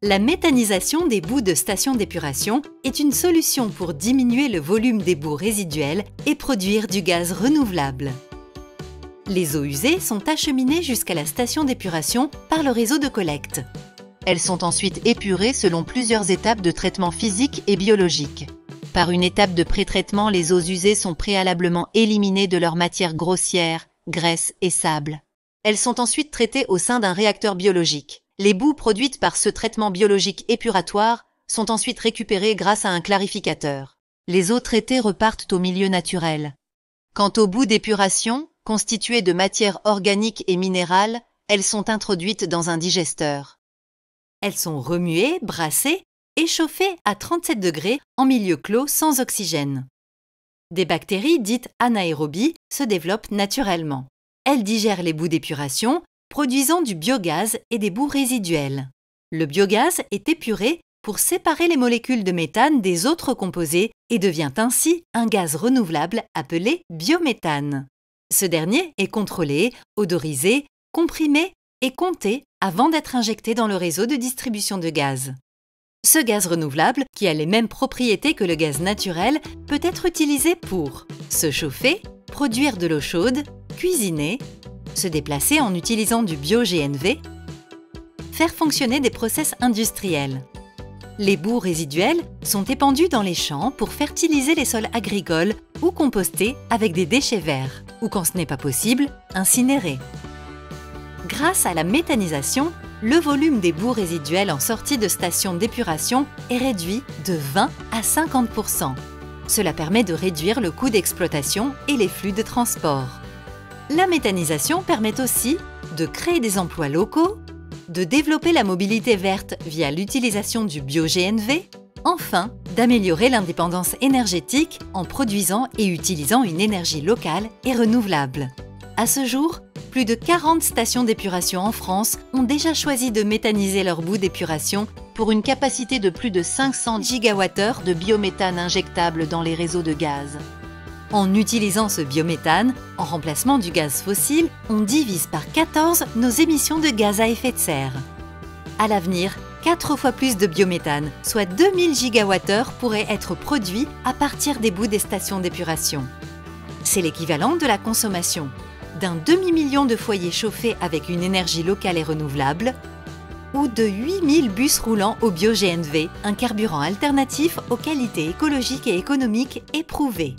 La méthanisation des boues de stations d'épuration est une solution pour diminuer le volume des boues résiduelles et produire du gaz renouvelable. Les eaux usées sont acheminées jusqu'à la station d'épuration par le réseau de collecte. Elles sont ensuite épurées selon plusieurs étapes de traitement physique et biologique. Par une étape de pré-traitement, les eaux usées sont préalablement éliminées de leur matière grossière, graisse et sable. Elles sont ensuite traitées au sein d'un réacteur biologique. Les boues produites par ce traitement biologique épuratoire sont ensuite récupérées grâce à un clarificateur. Les eaux traitées repartent au milieu naturel. Quant aux boues d'épuration, constituées de matières organiques et minérales, elles sont introduites dans un digesteur. Elles sont remuées, brassées et chauffées à 37 degrés en milieu clos sans oxygène. Des bactéries dites anaérobies se développent naturellement. Elles digèrent les boues d'épuration, produisant du biogaz et des boues résiduelles. Le biogaz est épuré pour séparer les molécules de méthane des autres composés et devient ainsi un gaz renouvelable appelé biométhane. Ce dernier est contrôlé, odorisé, comprimé et compté avant d'être injecté dans le réseau de distribution de gaz. Ce gaz renouvelable, qui a les mêmes propriétés que le gaz naturel, peut être utilisé pour se chauffer, produire de l'eau chaude, cuisiner, se déplacer en utilisant du bio-GNV, faire fonctionner des process industriels. Les boues résiduelles sont épandues dans les champs pour fertiliser les sols agricoles ou composter avec des déchets verts, ou quand ce n'est pas possible, incinérés. Grâce à la méthanisation, le volume des boues résiduelles en sortie de stations d'épuration est réduit de 20 à 50%. Cela permet de réduire le coût d'exploitation et les flux de transport. La méthanisation permet aussi de créer des emplois locaux, de développer la mobilité verte via l'utilisation du bio-GNV, enfin d'améliorer l'indépendance énergétique en produisant et utilisant une énergie locale et renouvelable. À ce jour, plus de 40 stations d'épuration en France ont déjà choisi de méthaniser leurs boues d'épuration pour une capacité de plus de 500 gigawattheures de biométhane injectable dans les réseaux de gaz. En utilisant ce biométhane, en remplacement du gaz fossile, on divise par 14 nos émissions de gaz à effet de serre. À l'avenir, 4 fois plus de biométhane, soit 2000 gigawattheures, pourraient être produits à partir des boues des stations d'épuration. C'est l'équivalent de la consommation d'un demi-million de foyers chauffés avec une énergie locale et renouvelable, ou de 8000 bus roulants au bio-GNV, un carburant alternatif aux qualités écologiques et économiques éprouvées.